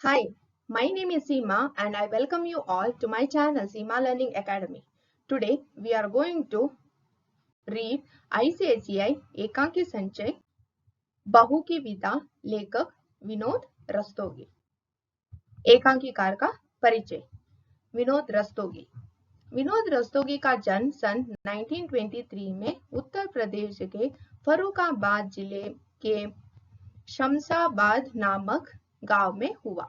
Hi, my name is Seema and I welcome you all to my channel Seema Learning Academy. Today we are going to read ICICI एकांकी संचय बहू की विदा लेखक विनोद रस्तोगी। एकांकीकार का परिचय। विनोद रस्तोगी। विनोद रस्तोगी का जन्म सन 1923 में उत्तर प्रदेश के फर्रुखाबाद जिले के शमशाबाद नामक गांव में हुआ।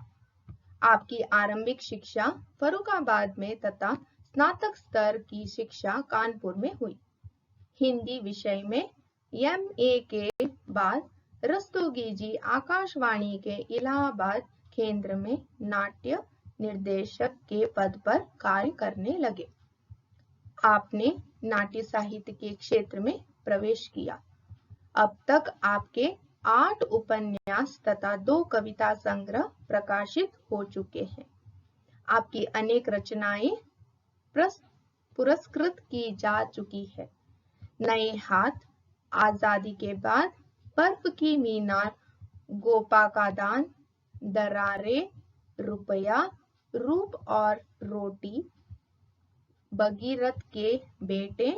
आपकी आरंभिक शिक्षा फर्रुखाबाद में तथा स्नातक स्तर की शिक्षा कानपुर में हुई। हिंदी विषय में एमए के बाद रस्तोगी जी आकाशवाणी के इलाहाबाद केंद्र में नाट्य निर्देशक के पद पर कार्य करने लगे। आपने नाट्य साहित्य के क्षेत्र में प्रवेश किया। अब तक आपके 8 उपन्यास तथा 2 कविता संग्रह प्रकाशित हो चुके हैं। आपकी अनेक रचनाएं पुरस्कृत की जा चुकी है। नए हाथ, आजादी के बाद, बर्फ की मीनार, गोपा का दान, दरारें, रुपया, रूप और रोटी, भगीरथ के बेटे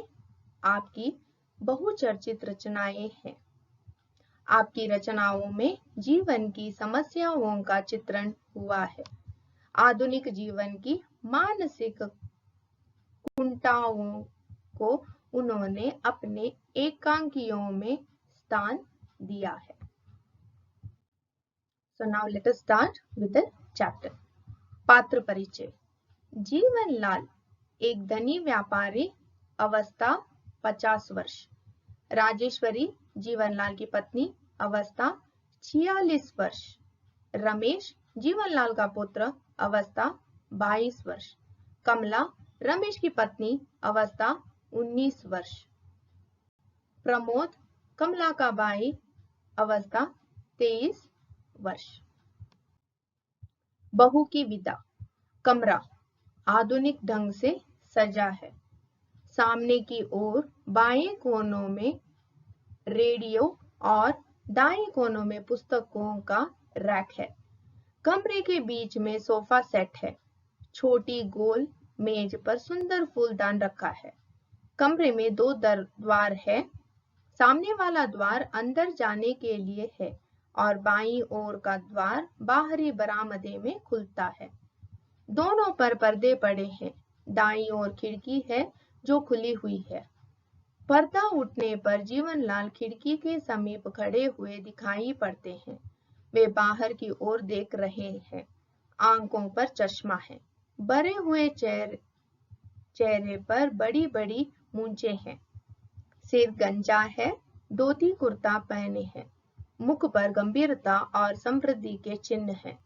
आपकी बहुचर्चित रचनाएं हैं। आपकी रचनाओं में जीवन की समस्याओं का चित्रण हुआ है। आधुनिक जीवन की मानसिक कुंठाओं को उन्होंने अपने एकांकियों में स्थान दिया है। So now let us start with the chapter. पात्र परिचय। जीवनलाल एक धनी व्यापारी, अवस्था 50 वर्ष। राजेश्वरी जीवनलाल की पत्नी, अवस्था 46 वर्ष। रमेश जीवनलाल का पुत्र, अवस्था 22 वर्ष। कमला रमेश की पत्नी, अवस्था 19 वर्ष। प्रमोद कमला का भाई, अवस्था 23 वर्ष। बहू की विदा। कमरा आधुनिक ढंग से सजा है। सामने की ओर बाएं कोनों में रेडियो और दाएं कोनों में पुस्तकों का रैक है। कमरे के बीच में सोफा सेट है। छोटी गोल मेज पर सुंदर फूलदान रखा है। कमरे में 2 द्वार है। सामने वाला द्वार अंदर जाने के लिए है और बाईं ओर का द्वार बाहरी बरामदे में खुलता है। दोनों पर पर्दे पड़े हैं। दाईं ओर खिड़की है जो खुली हुई है। पर्दा उठने पर जीवनलाल खिड़की के समीप खड़े हुए दिखाई पड़ते हैं। वे बाहर की ओर देख रहे हैं। आंखों पर चश्मा है। भरे हुए चेहरे पर बड़ी बड़ी मूंछें हैं। सिर गंजा है। धोती कुर्ता पहने हैं। मुख पर गंभीरता और समृद्धि के चिन्ह हैं।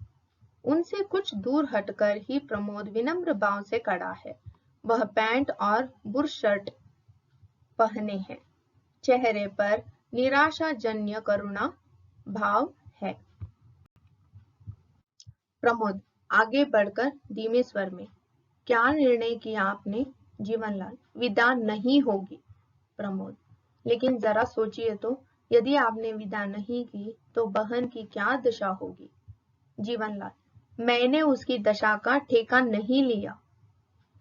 उनसे कुछ दूर हटकर ही प्रमोद विनम्र भाव से खड़ा है। वह पैंट और बुरशर्ट पहने हैं। चेहरे पर निराशाजन्य करुणा भाव है। प्रमोद आगे बढ़कर धीमे स्वर में, क्या निर्णय किया आपने? जीवनलाल, विदा नहीं होगी। प्रमोद, लेकिन जरा सोचिए तो, यदि आपने विदा नहीं की तो बहन की क्या दशा होगी? जीवनलाल, मैंने उसकी दशा का ठेका नहीं लिया।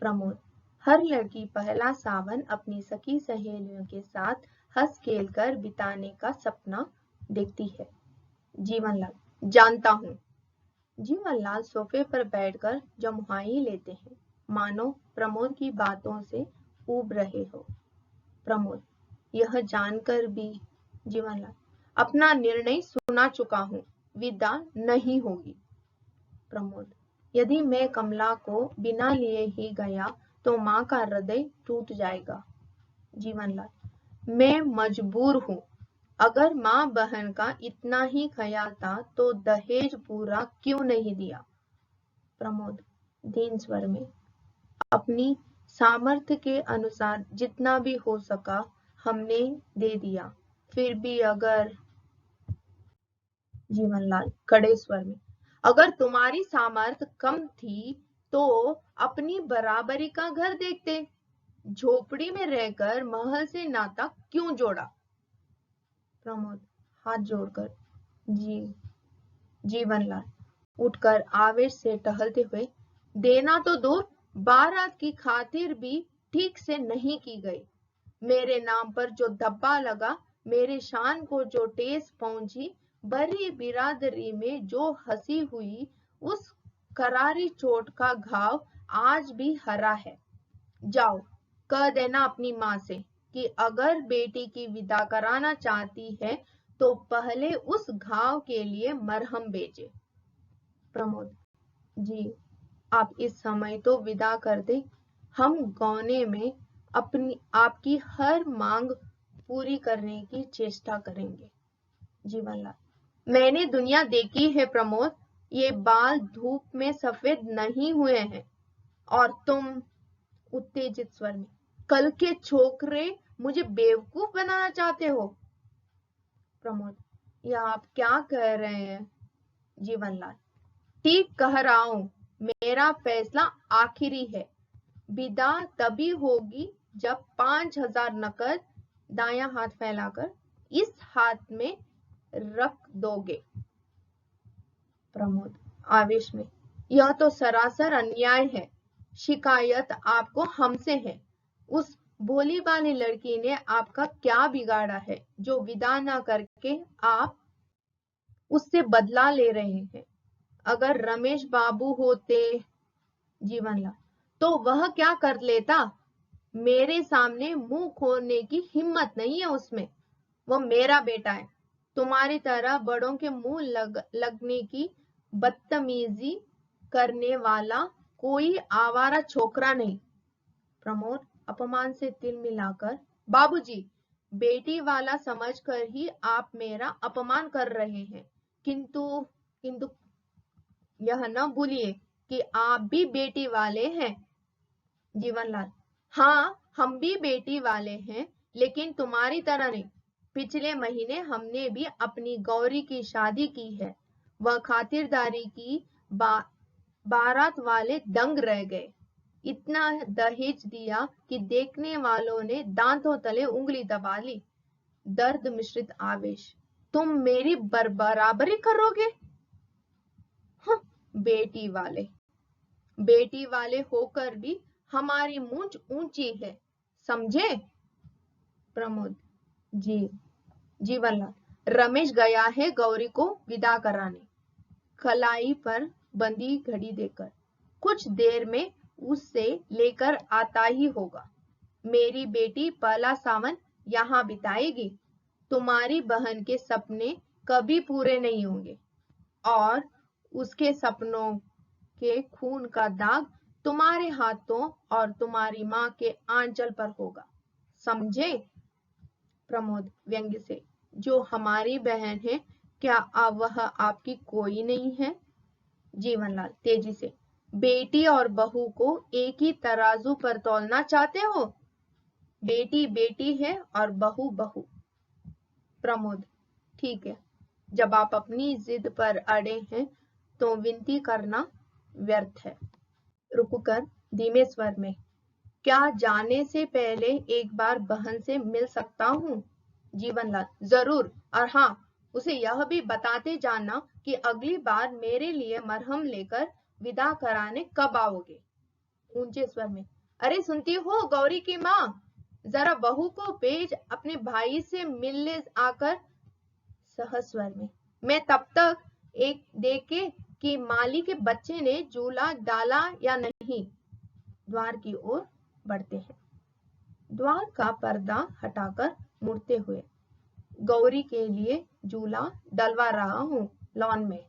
प्रमोद, हर लड़की पहला सावन अपनी सखी सहेलियों के साथ हंस खेल कर बिताने का सपना देखती है। जीवनलाल, जानता हूँ। जीवनलाल सोफे पर बैठकर जमुहाई लेते हैं, मानो प्रमोद की बातों से ऊब रहे हो। प्रमोद, यह जानकर भी। जीवनलाल, अपना निर्णय सुना चुका हूँ, विदा नहीं होगी। प्रमोद, यदि मैं कमला को बिना लिए ही गया तो माँ का हृदय टूट जाएगा। जीवनलाल, मैं मजबूर हूँ। अगर माँ बहन का इतना ही ख्याल था तो दहेज पूरा क्यों नहीं दिया? प्रमोद धीन स्वर में, अपनी सामर्थ्य के अनुसार जितना भी हो सका हमने दे दिया। फिर भी अगर। जीवनलाल कड़े स्वर में, अगर तुम्हारी सामर्थ्य कम थी तो अपनी बराबरी का घर देखते। झोपड़ी में रहकर महल से नाता क्यों जोड़ा? प्रमोद हाथ जोड़कर, जीवनलाल, उठकर आवेश से टहलते हुए, देना तो दूर, बारात की खातिर भी ठीक से नहीं की गई। मेरे नाम पर जो धब्बा लगा, मेरे शान को जो ठेस पहुंची, बड़ी बिरादरी में जो हंसी हुई, उस करारी चोट का घाव आज भी हरा है। जाओ, कह देना अपनी माँ से कि अगर बेटी की विदा कराना चाहती है तो पहले उस घाव के लिए मरहम भेजे। प्रमोद, जी, आप इस समय तो विदा कर दे। हम गौने में अपनी आपकी हर मांग पूरी करने की चेष्टा करेंगे। जीवनलाल, मैंने दुनिया देखी है प्रमोद, ये बाल धूप में सफेद नहीं हुए हैं। और तुम, उत्तेजित स्वर में, कल के छोकरे मुझे बेवकूफ बनाना चाहते हो? प्रमोद, यह आप क्या कह रहे हैं? जीवनलाल, ठीक कह रहा हूं, मेरा फैसला आखिरी है। विदा तभी होगी जब 5,000 नकद दायां हाथ फैलाकर इस हाथ में रख दोगे। प्रमोद आवेश में, यह तो सरासर अन्याय है। शिकायत आपको हमसे है। उस भोली भाली लड़की ने आपका क्या बिगाड़ा है जो विदा न करके आप उससे बदला ले रहे हैं? अगर रमेश बाबू होते, जीवनलाल, तो वह क्या कर लेता? मेरे सामने मुंह खोलने की हिम्मत नहीं है उसमें। वो मेरा बेटा है। तुम्हारी तरह बड़ों के मुंह लगने की बदतमीजी करने वाला कोई आवारा छोकरा नहीं। प्रमोद अपमान से तिल मिलाकर, बाबूजी, बेटी वाला समझकर ही आप मेरा अपमान कर रहे हैं। किंतु यह न भूलिए कि आप भी बेटी वाले हैं। जीवनलाल, हाँ, हम भी बेटी वाले हैं, लेकिन तुम्हारी तरह नहीं। पिछले महीने हमने भी अपनी गौरी की शादी की है। वह खातिरदारी की बारात वाले दंग रह गए। इतना दहेज दिया कि देखने वालों ने दांतों तले उंगली दबा ली। दर्द मिश्रित आवेश, तुम मेरी बराबरी करोगे? बेटी वाले होकर भी हमारी मूंछ ऊंची है, समझे? प्रमोद, जी। जीवनलाल, रमेश गया है गौरी को विदा कराने, कलाई पर बंदी घड़ी देकर। कुछ देर में उससे लेकर आता ही होगा। मेरी बेटी पहला सावन यहाँ बिताएगी। तुम्हारी बहन के सपने कभी पूरे नहीं होंगे और उसके सपनों के खून का दाग तुम्हारे हाथों और तुम्हारी माँ के आंचल पर होगा, समझे? प्रमोद व्यंग्य से, जो हमारी बहन है, क्या वह आपकी कोई नहीं है? जीवनलाल तेजी से, बेटी और बहू को एक ही तराजू पर तौलना चाहते हो? बेटी बेटी है और बहू बहू। प्रमोद, ठीक है, जब आप अपनी जिद पर अड़े हैं तो विनती करना व्यर्थ है। रुककर धीमे स्वर में, क्या जाने से पहले एक बार बहन से मिल सकता हूँ? जीवनलाल, जरूर, और हाँ, उसे यह भी बताते जाना कि अगली बार मेरे लिए मरहम लेकर विदा कराने कब आओगे। ऊंचे स्वर में, अरे सुनती हो गौरी की माँ, जरा बहू को भेज अपने भाई से मिलने आकर। सहज स्वर में, मैं तब तक एक देखे कि माली के बच्चे ने झूला डाला या नहीं। द्वार की ओर बढ़ते हैं। द्वार का पर्दा हटाकर मुड़ते हुए, गौरी के लिए झूला डलवा रहा हूँ लॉन में।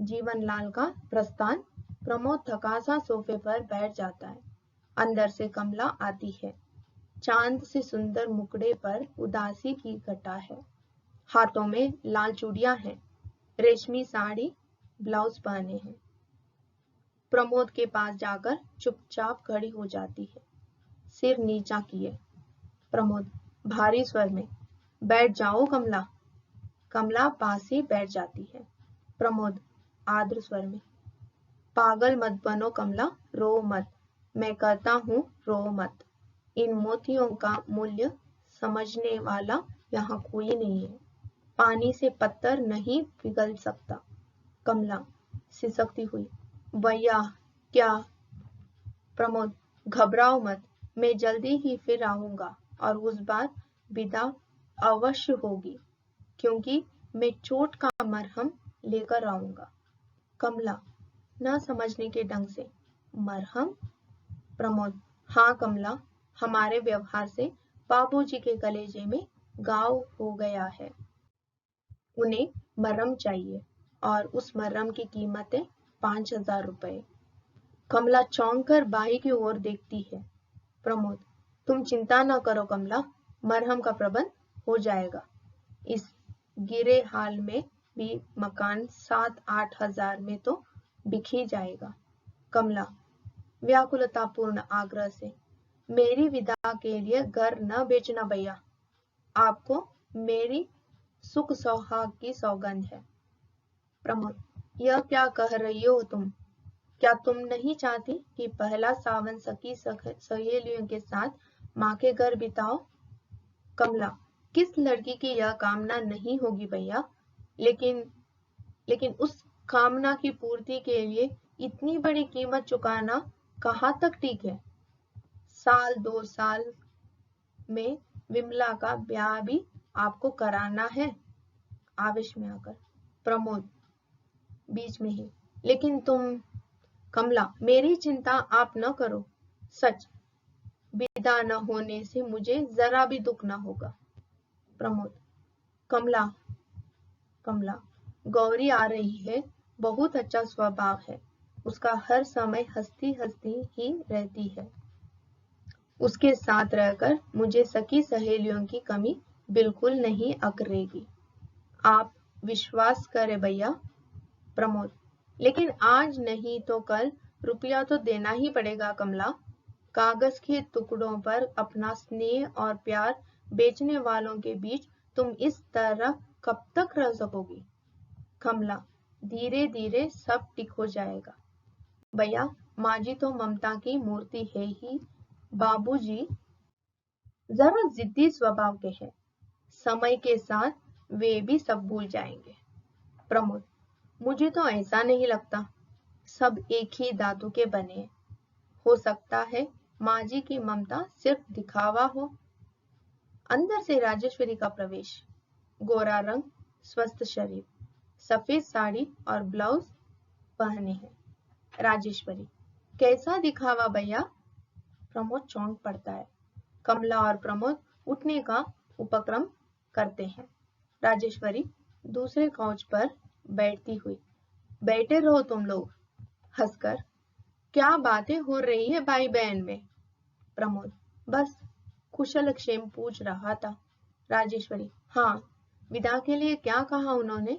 जीवनलाल का प्रस्थान। प्रमोद थकासा सोफे पर बैठ जाता है। अंदर से कमला आती है। चांद से सुंदर मुखड़े पर उदासी की घटा है। हाथों में लाल चूड़ियां हैं। रेशमी साड़ी, ब्लाउज पहने हैं। प्रमोद के पास जाकर चुपचाप खड़ी हो जाती है, सिर नीचा किए। प्रमोद भारी स्वर में, बैठ जाओ कमला। कमला पास ही बैठ जाती है। प्रमोद आर्द्र स्वर में, पागल मत बनो कमला, रो मत, मैं कहता हूँ रो मत। इन मोतियों का मूल्य समझने वाला यहाँ कोई नहीं है। पानी से पत्थर नहीं पिघल सकता। कमला, सिसकती हुई। भैया क्या? प्रमोद, घबराओ मत, मैं जल्दी ही फिर आऊंगा और उस बार विदा अवश्य होगी, क्योंकि मैं चोट का मरहम लेकर आऊंगा। कमला न समझने के ढंग से, मरहम? प्रमोद, हाँ कमला, हमारे व्यवहार से बाबूजी के कलेजे में घाव हो गया है। उन्हें मरहम चाहिए और उस मरहम की कीमत है 5,000 रुपए। कमला चौंक कर बाई की ओर देखती है। प्रमोद, तुम चिंता न करो कमला, मरहम का प्रबंध हो जाएगा। इस गिरे हाल में भी मकान 7-8 हजार में तो बिक ही जाएगा। कमला व्याकुलतापूर्ण आग्रह से, मेरी विदा के लिए घर न बेचना भैया, आपको मेरी सुख सौहाग की सौगंध है। प्रमोद, यह क्या कह रही हो तुम? क्या तुम नहीं चाहती कि पहला सावन सखी सहेलियों के साथ माँ के घर बिताओ? कमला, किस लड़की की यह कामना नहीं होगी भैया, लेकिन उस कामना की पूर्ति के लिए इतनी बड़ी कीमत चुकाना कहाँ तक ठीक है? 1-2 साल में विमला का ब्याह भी आपको कराना है। आवेश में आकर प्रमोद बीच में ही, लेकिन तुम। कमला, मेरी चिंता आप न करो, सच, विदा न होने से मुझे जरा भी दुख न होगा। प्रमोद, कमला, कमला, गौरी आ रही है, बहुत अच्छा स्वभाव है, उसका हर समय हंसती हंसती ही रहती है। उसके साथ रहकर मुझे सखी सहेलियों की कमी बिल्कुल नहीं अकरेगी, आप विश्वास करें भैया। प्रमोद, लेकिन आज नहीं तो कल रुपया तो देना ही पड़ेगा कमला। कागज के टुकड़ों पर अपना स्नेह और प्यार बेचने वालों के बीच तुम इस तरह कब तक रह सकोगी? कमला, धीरे धीरे सब ठीक हो जाएगा भैया, माँ जी तो ममता की मूर्ति है ही, बाबूजी जरा जिद्दी स्वभाव के हैं, समय के साथ वे भी सब भूल जाएंगे। प्रमोद, मुझे तो ऐसा नहीं लगता, सब एक ही धातु के बने, हो सकता है माँ जी की ममता सिर्फ दिखावा हो। अंदर से राजेश्वरी का प्रवेश, गोरा रंग, स्वस्थ शरीर, सफेद साड़ी और ब्लाउज पहने हैं। राजेश्वरी, कैसा दिखावा भैया? प्रमोद चौंक पड़ता है। कमला और प्रमोद उठने का उपक्रम करते हैं। राजेश्वरी दूसरे काउच पर बैठती हुई, बैठे रहो तुम लोग, हंसकर। क्या बातें हो रही है भाई बहन में? प्रमोद, बस कुशल क्षेम पूछ रहा था। राजेश्वरी, हाँ, विदा के लिए क्या कहा उन्होंने?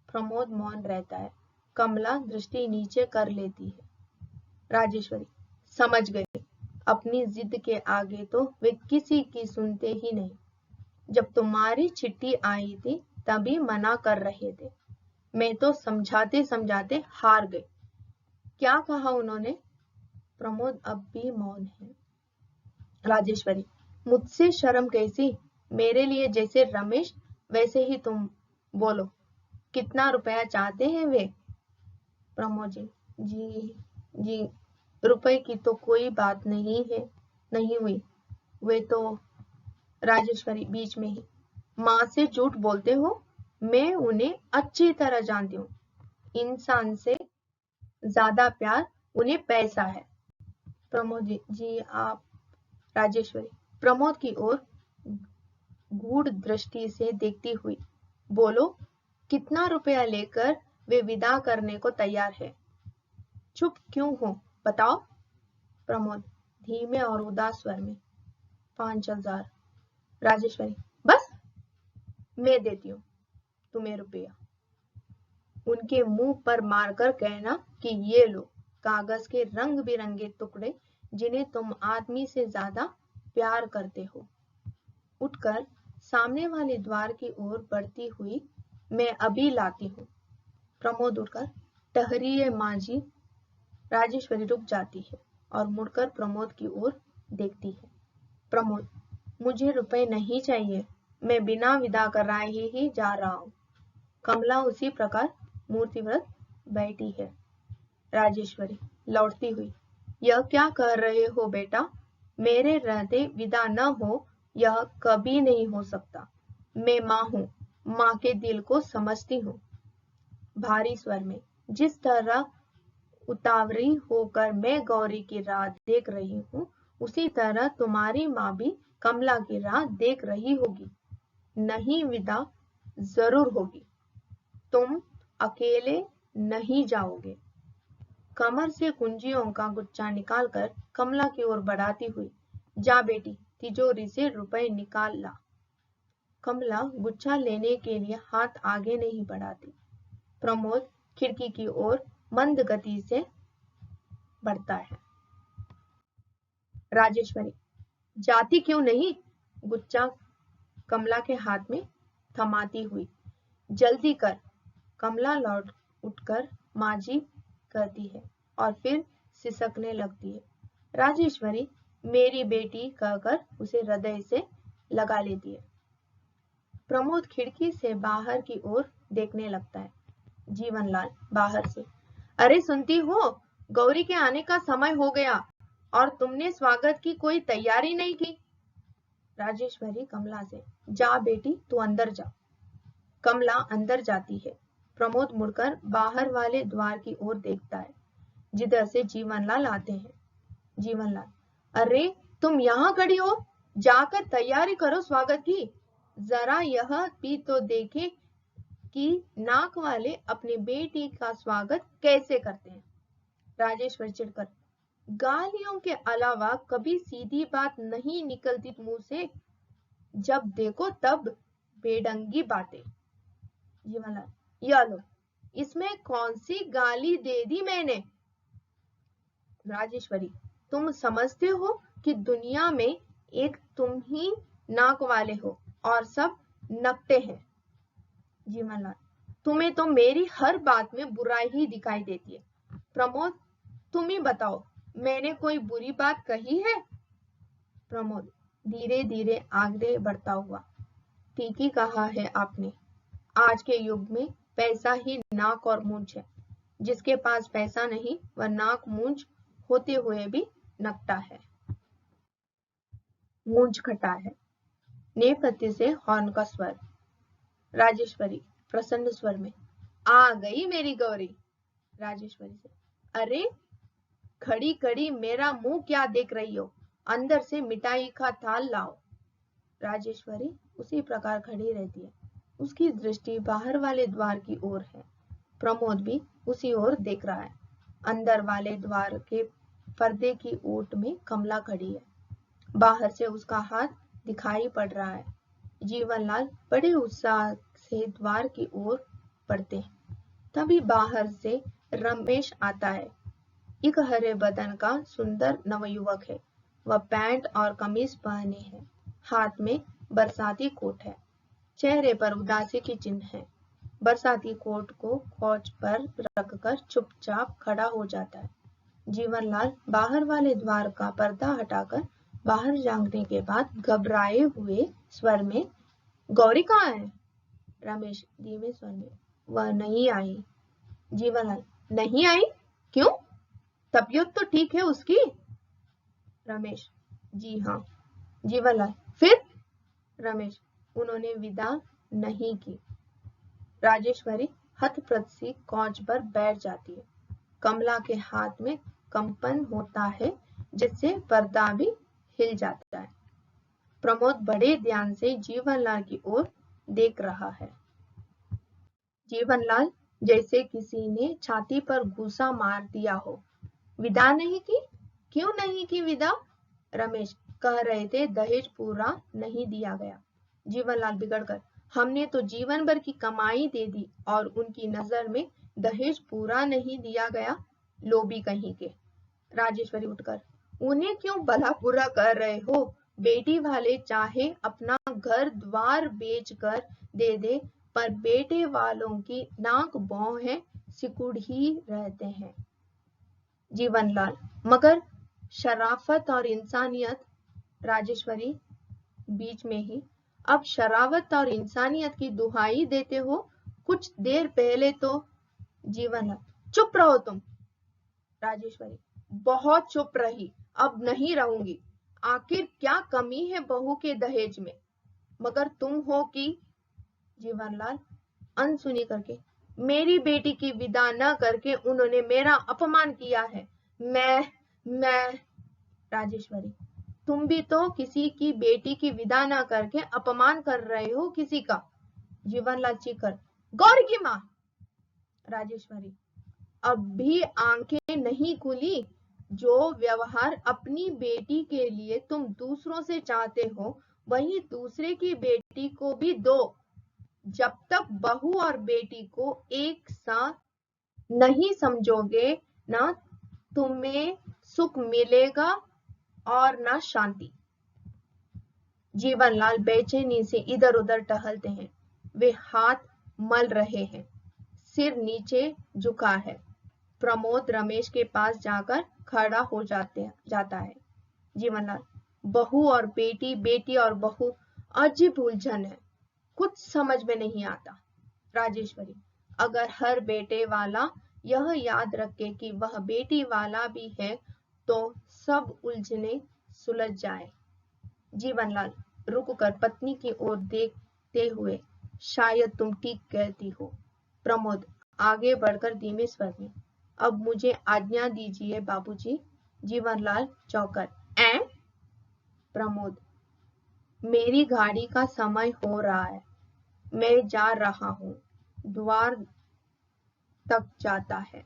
प्रमोद मौन रहता है। कमला दृष्टि नीचे कर लेती है। राजेश्वरी, समझ गए, अपनी जिद के आगे तो वे किसी की सुनते ही नहीं। जब तुम्हारी चिट्ठी आई थी तभी मना कर रहे थे, मैं तो समझाते समझाते हार गई। क्या कहा उन्होंने? प्रमोद अब भी मौन है। राजेश्वरी, मुझसे शर्म कैसी, मेरे लिए जैसे रमेश वैसे ही तुम, बोलो कितना रुपया चाहते हैं वे? प्रमोद जी, रुपए की तो कोई बात नहीं है, नहीं हुई, वे तो। राजेश्वरी बीच में ही, माँ से झूठ बोलते हो, मैं उन्हें अच्छी तरह जानती हूँ, इंसान से ज्यादा प्यार उन्हें पैसा है। प्रमोद जी आप। राजेश्वरी प्रमोद की ओर गूढ़ दृष्टि से देखती हुई, बोलो कितना रुपया लेकर वे विदा करने को तैयार है? चुप क्यों हो, बताओ। प्रमोद धीमे और उदास स्वर में, 5,000। राजेश्वरी, बस, मैं देती हूँ तुम्हें रुपया। उनके मुंह पर मारकर कहना कि ये लो कागज के रंग बिरंगे टुकड़े जिन्हें तुम आदमी से ज्यादा प्यार करते हो। उठकर सामने वाले द्वार की ओर बढ़ती हुई, मैं अभी लाती हूँ। प्रमोद उठकर, ठहरिए माँ जी। राजेश्वरी रुक जाती है और मुड़कर प्रमोद की ओर देखती है। प्रमोद, मुझे रुपए नहीं चाहिए, मैं बिना विदा कराए ही जा रहा हूँ। कमला उसी प्रकार मूर्तिवत बैठी है। राजेश्वरी लौटती हुई, यह क्या कर रहे हो बेटा? मेरे रहते विदा न हो यह कभी नहीं हो सकता। मैं माँ हूँ, माँ के दिल को समझती हूँ। भारी स्वर में, जिस तरह उतावली होकर मैं गौरी की राह देख रही हूँ, उसी तरह तुम्हारी माँ भी कमला की राह देख रही होगी। नहीं विदा जरूर होगी, तुम अकेले नहीं जाओगे। कमर से कुंजियों का गुच्छा निकालकर कमला की ओर बढ़ाती हुई, जा बेटी, तिजोरी से रुपए निकाल ला। कमला गुच्छा लेने के लिए हाथ आगे नहीं बढ़ाती। प्रमोद खिड़की की ओर मंद गति से बढ़ता है। राजेश्वरी, जाती क्यों नहीं? गुच्छा कमला के हाथ में थमाती हुई, जल्दी कर। कमला लौट उठकर माजी करती है और फिर सिसकने लगती है। राजेश्वरी मेरी बेटी कहकर उसे हृदय से लगा लेती है। प्रमोद खिड़की से बाहर की ओर देखने लगता है। जीवनलाल बाहर से, अरे सुनती हो, गौरी के आने का समय हो गया और तुमने स्वागत की कोई तैयारी नहीं की। राजेश्वरी कमला से, जा बेटी तू अंदर जा। कमला अंदर जाती है। प्रमोद मुड़कर बाहर वाले द्वार की ओर देखता है, जिधर से जीवनलाल आते हैं। जीवनलाल, अरे तुम यहाँ खड़ी हो, जाकर तैयारी करो स्वागत की। जरा यह भी तो देखे कि नाक वाले अपनी बेटी का स्वागत कैसे करते हैं। राजेश्वर चिढ़कर, गालियों के अलावा कभी सीधी बात नहीं निकलती मुंह से, जब देखो तब बेढंगी बातें। जीवनलाल, यह लो, इसमें कौन सी गाली दे दी मैंने? राजेश्वरी, तुम समझते हो कि दुनिया में एक तुम ही नाक वाले हो और सब नकटे हैं। जीवनलाल, तुम्हें तो मेरी हर बात में बुराई ही दिखाई देती है। प्रमोद, तुम ही बताओ, मैंने कोई बुरी बात कही है? प्रमोद धीरे धीरे आगे बढ़ता हुआ, ठीक ही कहा है आपने। आज के युग में पैसा ही नाक और मूंछ है। जिसके पास पैसा नहीं वह नाक मूंछ होते हुए भी नकटा है। मूंछ खटा है। नेपथ्य से हॉर्न का स्वर। राजेश्वरी प्रसन्न स्वर में, आ गई मेरी गौरी। राजेश्वरी से, अरे खड़ी खड़ी मेरा मुंह क्या देख रही हो? अंदर से मिठाई का थाल लाओ। राजेश्वरी उसी प्रकार खड़ी रहती है। उसकी दृष्टि बाहर वाले द्वार की ओर है। प्रमोद भी उसी ओर देख रहा है। अंदर वाले द्वार के पर्दे की ओट में कमला खड़ी है। बाहर से उसका हाथ दिखाई पड़ रहा है। जीवनलाल बड़े उत्साह से द्वार की ओर बढ़ते हैं। तभी बाहर से रमेश आता है। एक हरे बदन का सुंदर नवयुवक है। वह पैंट और कमीज पहने है। हाथ में बरसाती कोट है। चेहरे पर उदासी की चिन्ह है। बरसाती कोट को कोच पर रखकर चुपचाप खड़ा हो जाता है। जीवनलाल बाहर वाले द्वार का पर्दा हटाकर बाहर झांकने के बाद घबराए हुए स्वर में, गौरी कहाँ है? रमेश धीमे स्वर में, वह नहीं आई। जीवनलाल, नहीं आई? क्यों? तबीयत तो ठीक है उसकी। रमेश, जी हाँ। जीवनलाल, फिर? रमेश, उन्होंने विदा नहीं की। राजेश्वरी हतप्रभ सी कोच पर बैठ जाती है। कमला के हाथ में कंपन होता है, जिससे पर्दा भी हिल जाता है। प्रमोद बड़े ध्यान से जीवनलाल की ओर देख रहा है। जीवनलाल जैसे किसी ने छाती पर घूसा मार दिया हो। विदा नहीं की? क्यों नहीं की विदा? रमेश कह रहे थे दहेज पूरा नहीं दिया गया। जीवनलाल बिगड़कर, हमने तो जीवन भर की कमाई दे दी और उनकी नजर में दहेज पूरा नहीं दिया गया, लोभी कहीं के। राजेश्वरी उठकर, उन्हें क्यों भला बुरा कर रहे हो? बेटी वाले चाहे अपना घर द्वार बेच कर दे दे, पर बेटे वालों की नाक भौं है, सिकुड़ ही रहते हैं। जीवनलाल, मगर शराफत और इंसानियत। राजेश्वरी बीच में ही, अब शराफत और इंसानियत की दुहाई देते हो? कुछ देर पहले तो। जीवनलाल, चुप रहो तुम। राजेश्वरी, बहुत चुप रही, अब नहीं रहूंगी। आखिर क्या कमी है बहू के दहेज में, मगर तुम हो कि। जीवनलाल अनसुनी करके, मेरी बेटी की विदा न करके उन्होंने मेरा अपमान किया है। मैं राजेश्वरी, तुम भी तो किसी की बेटी की विदा न करके अपमान कर रहे हो किसी का। जीवनलाल चीखकर, गौरी की माँ। राजेश्वरी, अब भी आंखें नहीं खुली? जो व्यवहार अपनी बेटी के लिए तुम दूसरों से चाहते हो वही दूसरे की बेटी को भी दो। जब तक बहू और बेटी को एक साथ नहीं समझोगे ना तुम्हें सुख मिलेगा और ना शांति। जीवनलाल बेचैनी से इधर उधर टहलते हैं। वे हाथ मल रहे हैं, सिर नीचे झुका है। प्रमोद रमेश के पास जाकर खड़ा हो जाता है। जीवनलाल, बहू और बेटी, बेटी और बहू, अजीब उलझन है, कुछ समझ में नहीं आता। राजेश्वरी, अगर हर बेटे वाला यह याद रखे कि वह बेटी वाला भी है तो सब उलझने सुलझ जाए। जीवनलाल रुककर पत्नी की ओर देखते हुए, शायद तुम ठीक कहती हो। प्रमोद आगे बढ़कर धीमे स्वर में, अब मुझे आज्ञा दीजिए बाबूजी। जीवनलाल चौंकर, प्रमोद, मेरी गाड़ी का समय हो रहा है, मैं जा रहा हूँ। द्वार तक जाता है,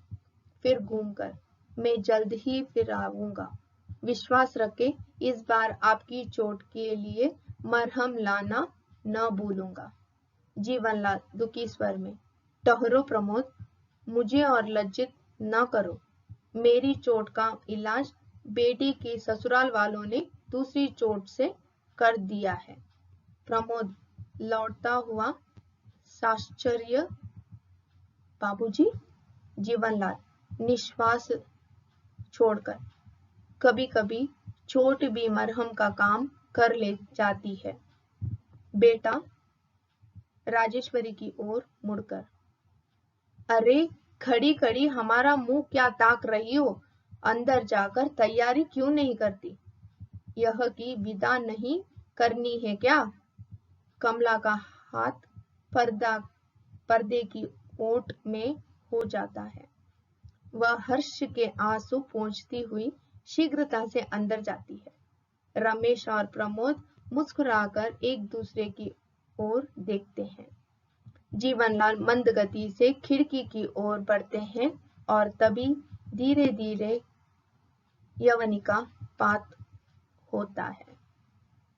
फिर घूमकर, मैं जल्द ही फिर आऊंगा। विश्वास रखे इस बार आपकी चोट के लिए मरहम लाना न भूलूंगा। जीवनलाल दुखी स्वर में, ठहरो प्रमोद, मुझे और लज्जित न करो। मेरी चोट का इलाज बेटी की ससुराल वालों ने दूसरी चोट से कर दिया है। प्रमोद लौटता हुआ साश्चर्य, बाबूजी। जीवनलाल निश्वास छोड़कर, कभी कभी चोट भी मरहम का काम कर ले जाती है बेटा। राजेश्वरी की ओर मुड़कर, अरे खड़ी खड़ी हमारा मुंह क्या ताक रही हो, अंदर जाकर तैयारी क्यों नहीं करती? यह की विदा नहीं करनी है क्या? कमला का हाथ पर्दे की ओट में हो जाता है। वह हर्ष के आंसू पोंछती हुई शीघ्रता से अंदर जाती है। रमेश और प्रमोद मुस्कुराकर एक दूसरे की ओर देखते हैं। जीवनलाल मंद गति से खिड़की की ओर बढ़ते हैं और तभी धीरे धीरे यवनिका पात होता है।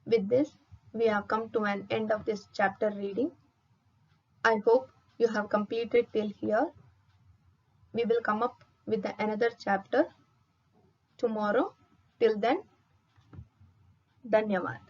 With this, we have come to an end of this chapter reading. I hope you have completed till here. We will come up with another chapter tomorrow. Till then, धन्यवाद।